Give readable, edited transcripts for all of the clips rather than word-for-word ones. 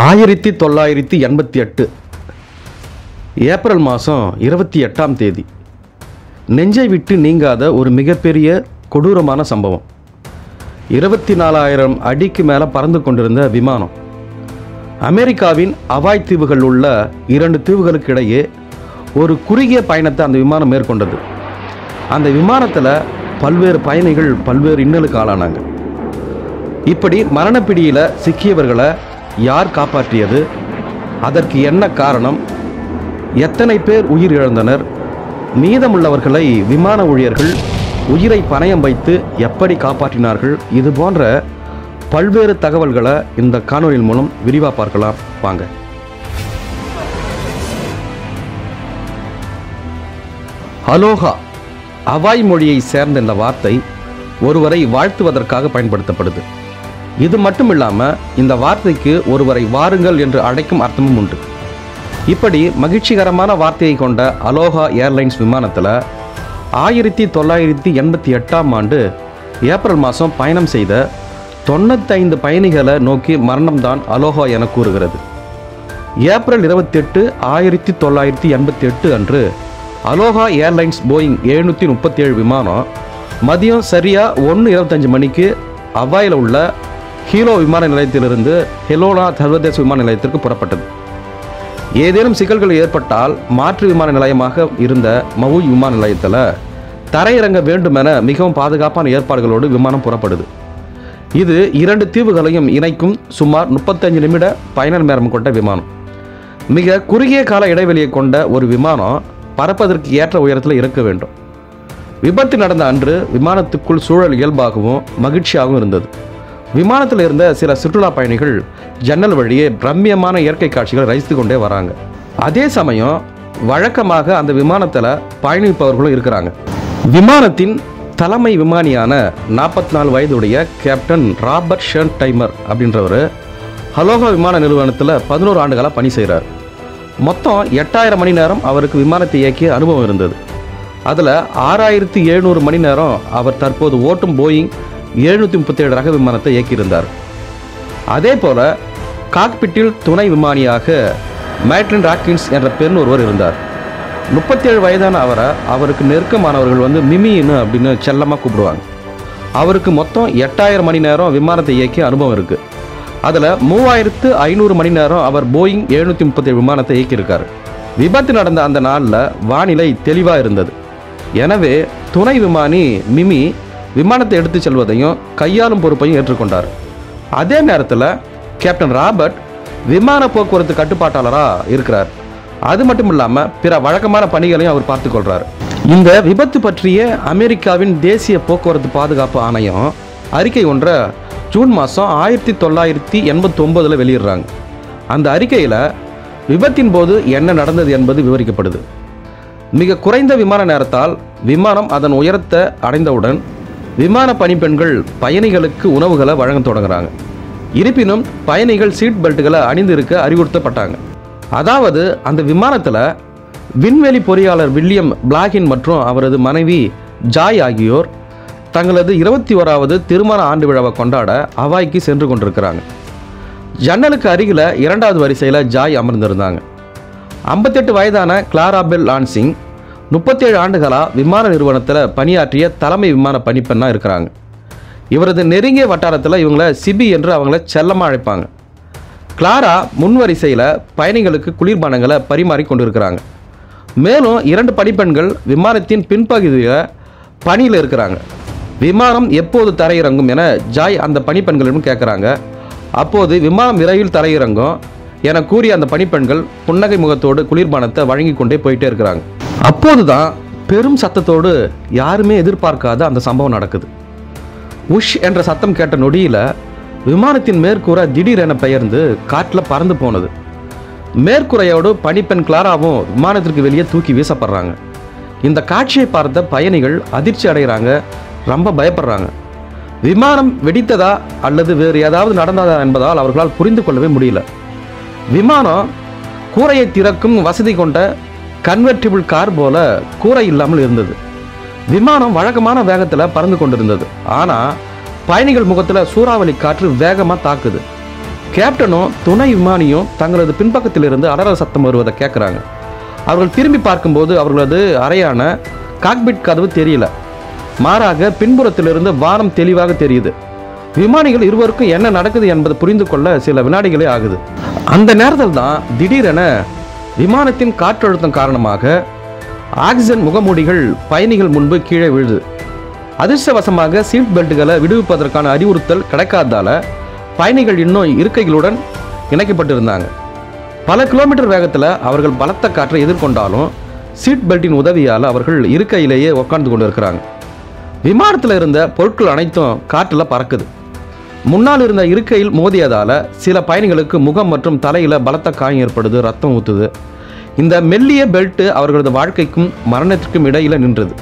1988 April மாதம் 28ஆம் தேதி நெஞ்சை விட்டு நீங்காத ஒரு மிகப்பெரிய கொடூரமான சம்பவம். 24,000 அடிக்கு மேலே பறந்து கொண்டிருந்த விமானம் அமெரிக்காவின் ஹவாய் தீவுகள் உள்ள 2 தீவுகளுக்கு இடையே ஒரு குறுகிய பயணத்தை அந்த விமானம் மேற்கொண்டது. அந்த விமானத்தில் பல்வேறு பயணிகள் பல்வேறு இன்னலுக்கு ஆளானாங்க. இப்படி மரணப்பிடியில் சிக்கியவர்களை யார் காப்பாற்றியது, அதற்கு என்ன காரணம், எத்தனை பேர் உயிர் இழந்தனர், மீதமுள்ளவர்களை விமான ஊழியர்கள் உயிரை பணயம் வைத்து எப்படி காப்பாற்றினார்கள், இது போன்ற பல்வேறு தகவல்களை இந்த காணொளியின் மூலம் விரிவாக பார்க்கலாம் வாங்க. அலோஹா ஹவாய் மொழியை சேர்ந்த இந்த வார்த்தை ஒருவரை வாழ்த்துவதற்காக பயன்படுத்தப்படுது. இது மட்டும் இல்லாமல் இந்த வார்த்தைக்கு ஒருவரை வாருங்கள் என்று அழைக்கும் அர்த்தமும் உண்டு. இப்படி மகிழ்ச்சிகரமான வார்த்தையை கொண்ட அலோஹா ஏர்லைன்ஸ் விமானத்தில் 1988ஆம் ஆண்டு ஏப்ரல் மாதம் பயணம் செய்த 95 பயணிகளை நோக்கி மரணம்தான் அலோஹா என கூறுகிறது. ஏப்ரல் 28, 1988 அன்று அலோஹா ஏர்லைன்ஸ் போயிங் 737 விமானம் மதியம் சரியாக 1:25 மணிக்கு ஹவாயில் உள்ள ஹீலோ விமான நிலையத்திலிருந்து ஹெலோனா சர்வதேச விமான நிலையத்திற்கு புறப்பட்டது. ஏதேனும் சிக்கல்கள் ஏற்பட்டால் மாற்று விமான நிலையமாக இருந்த மவுய் விமான நிலையத்தில் தரையிறங்க வேண்டுமென மிகவும் பாதுகாப்பான ஏற்பாடுகளோடு விமானம் புறப்படுது. இது 2 தீவுகளையும் இணைக்கும் சுமார் 35 நிமிட பயண நேரம் கொண்ட விமானம். மிக குறுகிய கால இடைவெளியை கொண்ட ஒரு விமானம் பறப்பதற்கு ஏற்ற உயரத்தில் இருக்க வேண்டும். விபத்து நடந்த அன்று விமானத்துக்குள் சூழல் இயல்பாகவும் மகிழ்ச்சியாகவும் இருந்தது. விமானத்தில் இருந்த சில சுற்றுலா பயணிகள் ஜன்னல் வழியே பிரம்மியமான இயற்கை காட்சிகளை ரசித்து கொண்டே வராங்க. அதே சமயம் வழக்கமாக அந்த விமானத்தில் பயணிப்பவர்களும் இருக்கிறாங்க. விமானத்தின் தலைமை விமானியான 44 வயதுடைய கேப்டன் ராபர்ட் ஷெர்ன்டைமர் அப்படின்றவர் அலோஹா விமான நிறுவனத்தில் 11 ஆண்டுகளாக பணி செய்கிறார். மொத்தம் 8000 மணி நேரம் அவருக்கு விமானத்தை இயக்கிய அனுபவம் இருந்தது. அதில் 6700 மணி நேரம் அவர் தற்போது ஓட்டும் போயிங் 737 ரக விமானத்தை இயக்கியிருந்தார். அதே போல காக்பிட்டில் துணை விமானியாக மேட்லின் ராக்கின்ஸ் என்ற பெண் ஒருவர் இருந்தார். 37 வயதான அவருக்கு நெருக்கமானவர்கள் மிமின்னு அப்படின்னு செல்லமாக கூப்பிடுவாங்க. அவருக்கு மொத்தம் 8000 மணி நேரம் விமானத்தை இயக்கிய அனுபவம் இருக்குது. அதில் 3500 மணி நேரம் அவர் போயிங் 737 விமானத்தை இயக்கியிருக்கார். விபத்து நடந்த அந்த நாளில் வானிலை தெளிவாக இருந்தது. எனவே துணை விமானி மிமி விமானத்தை எடுத்து செல்வதையும் கையாளும் பொறுப்பையும் ஏற்றுக்கொண்டார். அதே நேரத்தில் கேப்டன் ராபர்ட் விமான போக்குவரத்து கட்டுப்பாட்டாளராக இருக்கிறார். அது மட்டும் இல்லாமல் பிற வழக்கமான பணிகளையும் அவர் பார்த்துக்கொள்கிறார். இந்த விபத்து பற்றிய அமெரிக்காவின் தேசிய போக்குவரத்து பாதுகாப்பு ஆணையம் அறிக்கை ஒன்றை ஜூன் மாதம் 1989 வெளியிடுறாங்க. அந்த அறிக்கையில் விபத்தின் போது என்ன நடந்தது என்பது விவரிக்கப்படுது. மிக குறைந்த விமான நேரத்தால் விமானம் அதன் உயரத்தை அடைந்தவுடன் விமான பணிப்பெண்கள் பயணிகளுக்கு உணவுகளை வழங்க தொடங்குறாங்க. இருப்பினும் பயணிகள் சீட் பெல்ட்டுகளை அணிந்திருக்க அறிவுறுத்தப்பட்டாங்க. அதாவது அந்த விமானத்தில் விண்வெளி பொறியாளர் வில்லியம் பிளாகின் மற்றும் அவரது மனைவி ஜாய் ஆகியோர் தங்களது 21வது திருமண ஆண்டு விழாவை கொண்டாட ஹவாய்க்கு சென்று கொண்டிருக்கிறாங்க. ஜன்னலுக்கு அருகில் 2வது வரிசையில் ஜாய் அமர்ந்திருந்தாங்க. 58 வயதான கிளாரா பெல் லான்சிங் 37 ஆண்டுகளாக விமான நிறுவனத்தில் பணியாற்றிய தலைமை விமான பணிப்பெண்ணாக இருக்கிறாங்க. இவரது நெருங்கிய வட்டாரத்தில் இவங்களை சிபி என்று அவங்கள செல்லமாக அழைப்பாங்க. கிளாரா முன்வரிசையில் பயணிகளுக்கு குளிர்பானங்களை பரிமாறி கொண்டிருக்கிறாங்க. மேலும் 2 பணிப்பெண்கள் விமானத்தின் பின்பகுதியில் பணியில் இருக்கிறாங்க. விமானம் எப்போது தரையிறங்கும் என ஜாய் அந்த பணிப்பெண்களிடம் கேட்குறாங்க. அப்போது விமானம் விரைவில் தரையிறங்கும் என கூறிய அந்த பணிப்பெண்கள் புன்னகை முகத்தோடு குளிர்பானத்தை வழங்கி கொண்டே போயிட்டே இருக்கிறாங்க. அப்போதுதான் பெரும் சத்தத்தோடு யாருமே எதிர்பார்க்காத அந்த சம்பவம் நடக்குது. உஷ் என்ற சத்தம் கேட்ட நொடியில் விமானத்தின் மேற்கூரை திடீரென பெயர்ந்து காற்றில் பறந்து போனது. மேற்கூரையோடு பணிப்பெண் கிளாராவும் விமானத்திற்கு வெளியே தூக்கி வீசப்படுறாங்க. இந்த காட்சியை பார்த்த பயணிகள் அதிர்ச்சி அடைகிறாங்க, ரொம்ப பயப்படுறாங்க. விமானம் வெடித்ததா அல்லது வேறு ஏதாவது நடந்ததா என்பதால் அவர்களால் புரிந்து கொள்ளவே முடியல. விமானம் கூரையை திறக்கும் வசதி கொண்ட கன்வெர்டிபிள் கார் போல கூரை இல்லாமல் இருந்தது. விமானம் வழக்கமான வேகத்தில் பறந்து கொண்டிருந்தது. ஆனால் பயணிகள் முகத்தில் சூறாவளி காற்று வேகமாக தாக்குது. கேப்டனும் துணை விமானியும் தங்களது பின்பக்கத்திலிருந்து அலறல் சத்தம் வருவதை கேட்குறாங்க. அவர்கள் திரும்பி பார்க்கும்போது அவர்களது அறையான காக்பிட் கதவு தெரியல. மாறாக பின்புறத்திலிருந்து வானம் தெளிவாக தெரியுது. விமானிகள் இருவருக்கும் என்ன நடக்குது என்பதை புரிந்து கொள்ள சில வினாடிகளே ஆகுது. அந்த நேரத்தில் தான் திடீரென விமானத்தின் காற்றழுத்தம் காரணமாக ஆக்சிஜன் முகமூடிகள் பயணிகள் முன்பு கீழே விழுது. அதிர்ஷ்டவசமாக சீட் பெல்ட்டுகளை விடுவிப்பதற்கான அறிவுறுத்தல் கிடைக்காததால பயணிகள் இன்னும் இருக்கைகளுடன் இணைக்கப்பட்டிருந்தாங்க. பல கிலோமீட்டர் வேகத்தில் அவர்கள் பலத்த காற்றை எதிர்கொண்டாலும் சீட் பெல்ட்டின் உதவியால் அவர்கள் இருக்கையிலேயே உட்கார்ந்து கொண்டு இருக்கிறாங்க. விமானத்தில் இருந்த பொருட்கள் அனைத்தும் காற்றில் பறக்குது. முன்னால் இருந்த இருக்கையில் மோதியதால் சில பயணிகளுக்கு முகம் மற்றும் தலையில் பலத்த காயம் ஏற்படுது, ரத்தம் ஊற்றுது. இந்த மெல்லிய பெல்ட் அவர்களது வாழ்க்கைக்கும் மரணத்திற்கும் இடையில் நின்றது.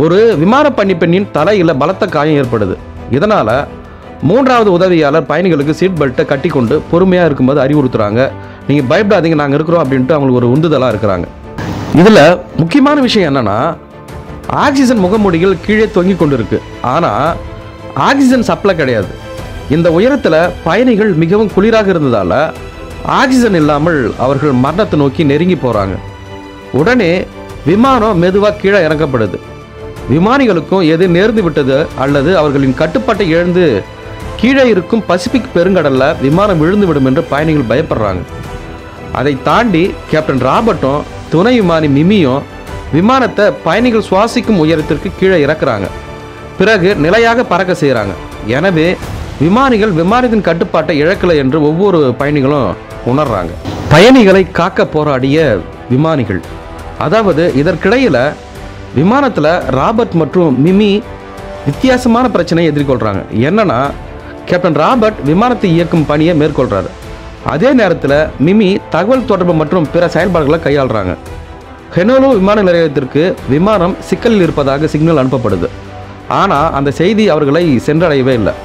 ஒரு விமான பணிப்பெண்ணின் தலையில் பலத்த காயம் ஏற்படுது. இதனால் மூன்றாவது உதவியாளர் பயணிகளுக்கு சீட் பெல்ட்டை கட்டி கொண்டு பொறுமையாக இருக்கும்போது அறிவுறுத்துறாங்க, நீங்கள் பயப்படாதீங்க, நாங்கள் இருக்கிறோம் அப்படின்ட்டு அவங்களுக்கு ஒரு உந்துதலாக இருக்கிறாங்க. இதில் முக்கியமான விஷயம் என்னென்னா, ஆக்சிஜன் முகமூடிகள் கீழே தொங்கி கொண்டு இருக்கு. ஆனால் ஆக்சிஜன் சப்ளை கிடையாது. இந்த உயரத்தில் பயணிகள் மிகவும் குளிராக இருந்ததால் ஆக்சிஜன் இல்லாமல் அவர்கள் மரணத்தை நோக்கி நெருங்கி போகிறாங்க. உடனே விமானம் மெதுவாக கீழே இறக்கப்படுது. விமானிகளுக்கும் எது நேர்ந்து விட்டது அல்லது அவர்களின் கட்டுப்பாட்டை இழந்து கீழே இருக்கும் பசிபிக் பெருங்கடலில் விமானம் விழுந்துவிடும் என்று பயணிகள் பயப்படுறாங்க. அதை தாண்டி கேப்டன் ராபர்ட்டும் துணை விமானி மிமியும் விமானத்தை பயணிகள் சுவாசிக்கும் உயரத்திற்கு கீழே இறக்குறாங்க. பிறகு நிலையாக பறக்க செய்கிறாங்க. எனவே விமானிகள் விமானத்தின் கட்டுப்பாட்டை இழக்கலை என்று ஒவ்வொரு பயணிகளும் உணர்றாங்க. பயணிகளை காக்க போராடிய விமானிகள். அதாவது இதற்கிடையில் விமானத்தில் ராபர்ட் மற்றும் மிமி வித்தியாசமான பிரச்சனையை எதிர்கொள்கிறாங்க. என்னன்னா, கேப்டன் ராபர்ட் விமானத்தை இயக்கும் பணியை மேற்கொள்கிறார். அதே நேரத்தில் மிமி தகவல் தொடர்பு மற்றும் பிற செயல்பாடுகளை கையாளுறாங்க. ஹெனோலோ விமான நிலையத்திற்கு விமானம் சிக்கலில் இருப்பதாக சிக்னல் அனுப்பப்படுது. ஆனால் அந்த செய்தி அவர்களை சென்றடையவே இல்லை.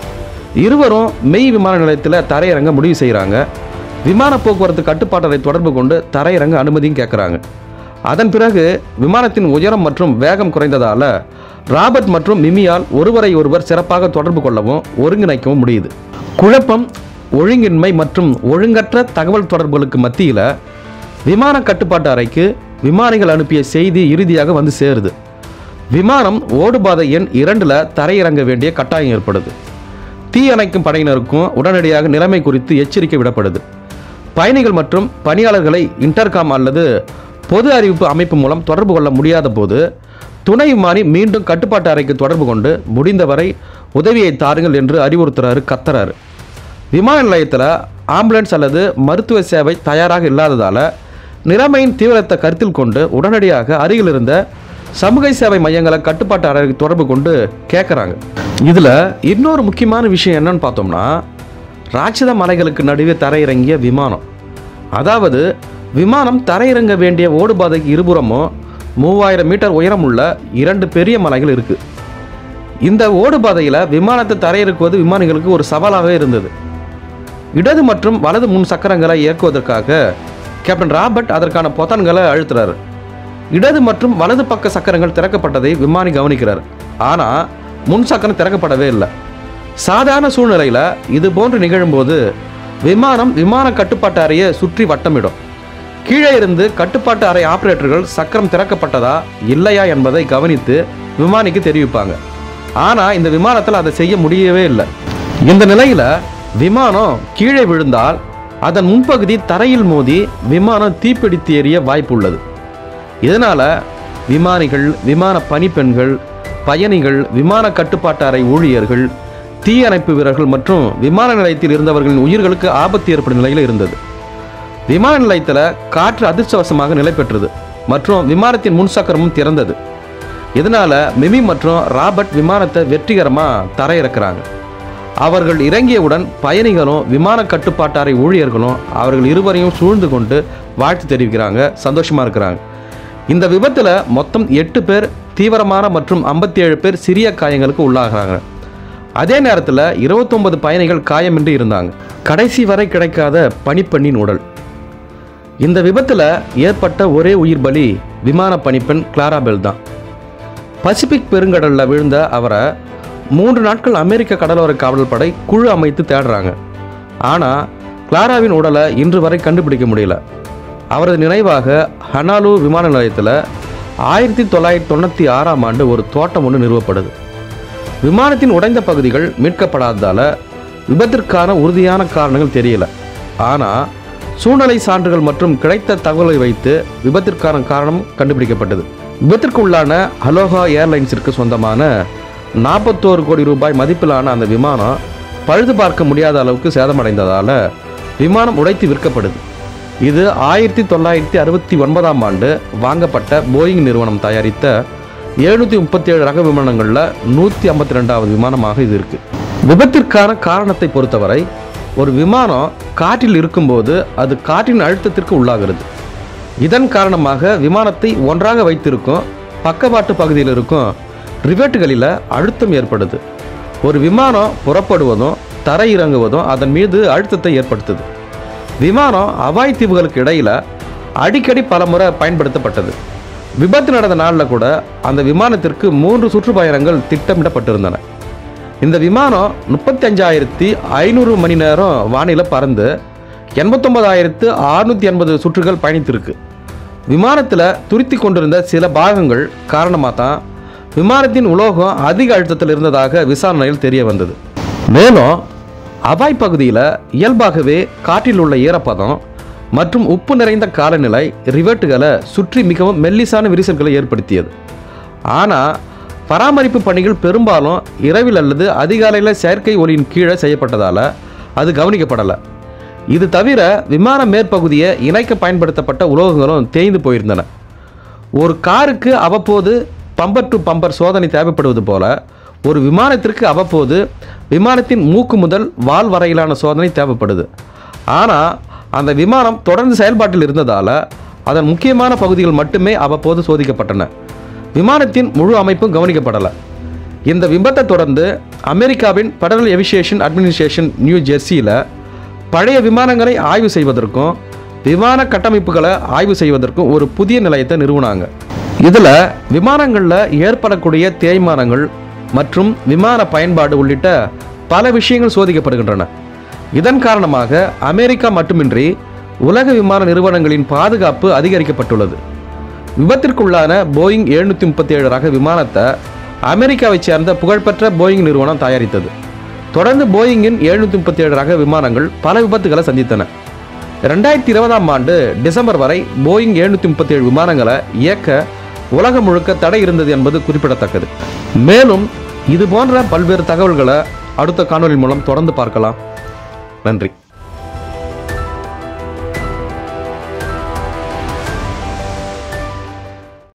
இருவரும் மெய் விமான நிலையத்தில் தரையிறங்க முடிவு செய்கிறாங்க. விமான போக்குவரத்து கட்டுப்பாட்டரை தொடர்பு கொண்டு தரையிறங்க அனுமதியும் கேட்குறாங்க. அதன் பிறகு விமானத்தின் உயரம் மற்றும் வேகம் குறைந்ததால் ராபர்ட் மற்றும் மிமியால் ஒருவரை ஒருவர் சிறப்பாக தொடர்பு கொள்ளவும் ஒருங்கிணைக்கவும் முடியுது. குழப்பம், ஒழுங்கின்மை மற்றும் ஒழுங்கற்ற தகவல் தொடர்புகளுக்கு மத்தியில் விமான கட்டுப்பாட்டு அறைக்கு விமானிகள் அனுப்பிய செய்தி இறுதியாக வந்து சேருது. விமானம் ஓடுபாதை எண் 2 தரையிறங்க வேண்டிய கட்டாயம் ஏற்படுது. தீ அணைக்கும் படையினருக்கும் உடனடியாக நிலைமை குறித்து எச்சரிக்கை விடப்படுது. பயணிகள் மற்றும் பணியாளர்களை இன்டர்காம் அல்லது பொது அறிவிப்பு அமைப்பு மூலம் தொடர்பு கொள்ள முடியாத போது துணை விமானி மீண்டும் கட்டுப்பாட்டு அறைக்கு தொடர்பு கொண்டு முடிந்தவரை உதவியை தாருங்கள் என்று அறிவுறுத்துறாரு, கத்துறாரு. விமான நிலையத்தில் ஆம்புலன்ஸ் அல்லது மருத்துவ சேவை தயாராக இல்லாததால் நிலைமையின் தீவிரத்தை கருத்தில் கொண்டு உடனடியாக அருகில் இருந்த சமூக சேவை மையங்களை கட்டுப்பாட்டு அறைக்கு தொடர்பு கொண்டு கேட்குறாங்க. இதில் இன்னொரு முக்கியமான விஷயம் என்னன்னு பார்த்தோம்னா, ராட்சத மலைகளுக்கு நடுவே தரையிறங்கிய விமானம். அதாவது விமானம் தரையிறங்க வேண்டிய ஓடுபாதைக்கு இருபுறமும் 3000 மீட்டர் உயரம் உள்ள 2 பெரிய மலைகள் இருக்குது. இந்த ஓடுபாதையில் விமானத்தை தரையிறக்குவது விமானிகளுக்கு ஒரு சவாலாகவே இருந்தது. இடது மற்றும் வலது முன் சக்கரங்களை இயக்குவதற்காக கேப்டன் ராபர்ட் அதற்கான பொத்தான்களை அழுத்துறாரு. இடது மற்றும் வலது பக்க சக்கரங்கள் திறக்கப்பட்டதை விமானி கவனிக்கிறார். ஆனால் முன் சக்கரம் திறக்கப்படவே இல்லை. சாதாரண சூழ்நிலையில் இது போன்று நிகழும்போது விமான கட்டுப்பாட்டு அறையை சுற்றி வட்டமிடும். கீழே இருந்து கட்டுப்பாட்டு அறை ஆபரேட்டர்கள் சக்கரம் திறக்கப்பட்டதா இல்லையா என்பதை கவனித்து விமானிக்கு தெரிவிப்பாங்க. ஆனால் இந்த விமானத்தில் அதை செய்ய முடியவே இல்லை. இந்த நிலையில் விமானம் கீழே விழுந்தால் அதன் முன்பகுதி தரையில் மோதி விமானம் தீப்பிடித்து எரிய வாய்ப்பு உள்ளது. இதனால் விமானிகள், விமான பணிப்பெண்கள், பயணிகள், விமான கட்டுப்பாட்டு அறை ஊழியர்கள், தீயணைப்பு வீரர்கள் மற்றும் விமான நிலையத்தில் இருந்தவர்களின் உயிர்களுக்கு ஆபத்து ஏற்படும் நிலையில் இருந்தது. விமான நிலையத்தில் காற்று அதிர்ஷ்டவசமாக நிலை பெற்றது மற்றும் விமானத்தின் முன்சக்கரமும் திறந்தது. இதனால் மிமி மற்றும் ராபர்ட் விமானத்தை வெற்றிகரமாக தரையிறக்கிறாங்க. அவர்கள் இறங்கியவுடன் பயணிகளும் விமான கட்டுப்பாட்டு அறை ஊழியர்களும் அவர்கள் இருவரையும் சூழ்ந்து கொண்டு வாழ்த்து தெரிவிக்கிறாங்க, சந்தோஷமாக இருக்கிறாங்க. இந்த விபத்தில் மொத்தம் 8 பேர் தீவிரமான மற்றும் 57 பேர் சிறிய காயங்களுக்கு உள்ளாகிறாங்க. அதே நேரத்தில் 29 பயணிகள் காயமின்றி இருந்தாங்க. கடைசி வரை கிடைக்காத பணிப்பெண்ணின் உடல். இந்த விபத்தில் ஏற்பட்ட ஒரே உயிர் பலி விமான பணிப்பெண் கிளாராபெல் தான். பசிபிக் பெருங்கடலில் விழுந்த அவரை 3 நாட்கள் அமெரிக்க கடலோர காவல் படை குழு அமைத்து தேடுறாங்க. ஆனால் கிளாராவின் உடலை இன்று வரை கண்டுபிடிக்க முடியல. அவரது நினைவாக ஹனாலு விமான நிலையத்தில் 1996ஆம் ஆண்டு ஒரு தோட்டம் ஒன்று நிறுவப்படுது. விமானத்தின் உடைந்த பகுதிகள் மீட்கப்படாததால் விபத்திற்கான உறுதியான காரணங்கள் தெரியல. ஆனால் சூழ்நிலை சான்றுகள் மற்றும் கிடைத்த தகவலை வைத்து விபத்திற்கான காரணம் கண்டுபிடிக்கப்பட்டது. விபத்திற்குள்ளான அலோஹா ஏர்லைன்ஸிற்கு சொந்தமான 41 கோடி ரூபாய் மதிப்பிலான அந்த விமானம் பழுது பார்க்க முடியாத அளவுக்கு சேதமடைந்ததால் விமானம் உடைத்து விற்கப்படுது. இது 1969ஆம் ஆண்டு வாங்கப்பட்ட போயிங் நிறுவனம் தயாரித்த 737 ரக விமானங்களில் 152வது விமானமாக இது இருக்கு. விபத்திற்கான காரணத்தை பொறுத்தவரை ஒரு விமானம் காற்றில் இருக்கும்போது அது காற்றின் அழுத்தத்திற்கு உள்ளாகிறது. இதன் காரணமாக விமானத்தை ஒன்றாக வைத்திருக்கும் பக்கவாட்டு பகுதியில் இருக்கும் ரிவெட்டுகளில் அழுத்தம் ஏற்படுது. ஒரு விமானம் புறப்படுவதும் தரை இறங்குவதும் அதன் மீது அழுத்தத்தை ஏற்படுத்துது. விமானம் ஹவாய் தீவுகளுக்கு இடையில் அடிக்கடி பலமுறை பயன்படுத்தப்பட்டது. விபத்து நடந்த நாளில் கூட அந்த விமானத்திற்கு 3 சுற்றுப்பயணங்கள் திட்டமிடப்பட்டிருந்தன. இந்த விமானம் 35,500 மணி நேரம் வானிலை பறந்து 89,680 சுற்றுகள் பயணித்திருக்கு. விமானத்தில் துருத்தி கொண்டிருந்த சில பாகங்கள் காரணமாக தான் விமானத்தின் உலோகம் அதிக அழுத்தத்தில் இருந்ததாக விசாரணையில் தெரிய வந்தது. மேலும் ஹவாய் பகுதியில் இயல்பாகவே காற்றில் உள்ள ஈரப்பதம் மற்றும் உப்பு நிறைந்த காலநிலை ரிவெட்டுகளை சுற்றி மிகவும் மெல்லிசான விரிசல்களை ஏற்படுத்தியது. ஆனால் பராமரிப்பு பணிகள் பெரும்பாலும் இரவில் அல்லது அதிகாலையில் செயற்கை ஒளியின் கீழே செய்யப்பட்டதால் அது கவனிக்கப்படலை. இது தவிர விமான மேற்பகுதியை இணைக்க பயன்படுத்தப்பட்ட உலோகங்களும் தேய்ந்து போயிருந்தன. ஒரு காருக்கு அவ்வப்போது பம்பர் டு பம்பர் சோதனை தேவைப்படுவது போல ஒரு விமானத்திற்கு அவ்வப்போது விமானத்தின் மூக்கு முதல் வால் வரையிலான சோதனை தேவைப்படுது. ஆனால் அந்த விமானம் தொடர்ந்து செயல்பாட்டில் இருந்ததால் அதன் முக்கியமான பகுதிகள் மட்டுமே அவ்வப்போது சோதிக்கப்பட்டன. விமானத்தின் முழு அமைப்பும் கவனிக்கப்படலை. இந்த விபத்தை தொடர்ந்து அமெரிக்காவின் ஃபெடரல் ஏவியேஷன் அட்மினிஸ்ட்ரேஷன் நியூ ஜெர்சியில் பழைய விமானங்களை ஆய்வு செய்வதற்கும் விமான கட்டமைப்புகளை ஆய்வு செய்வதற்கும் ஒரு புதிய நிலையத்தை நிறுவனாங்க. இதில் விமானங்களில் ஏற்படக்கூடிய தேய்மானங்கள் மற்றும் விமான பயன்பாடு உள்ளிட்ட பல விஷயங்கள் சோதிக்கப்படுகின்றன. இதன் காரணமாக அமெரிக்கா மட்டுமின்றி உலக விமான நிறுவனங்களின் பாதுகாப்பு அதிகரிக்கப்பட்டுள்ளது. விபத்திற்குள்ளான போயிங் 737 ரக விமானத்தை அமெரிக்காவை சேர்ந்த புகழ்பெற்ற போயிங் நிறுவனம் தயாரித்தது. தொடர்ந்து போயிங்கின் 737 ரக விமானங்கள் பல விபத்துகளை சந்தித்தன. 2020ஆம் ஆண்டு டிசம்பர் வரை போயிங் 737 விமானங்களை இயக்க உலகம் முழுக்க தடை இருந்தது என்பது குறிப்பிடத்தக்கது. மேலும் இது போன்ற பல்வேறு தகவல்களை அடுத்த காணொலி மூலம் தொடர்ந்து பார்க்கலாம். நன்றி.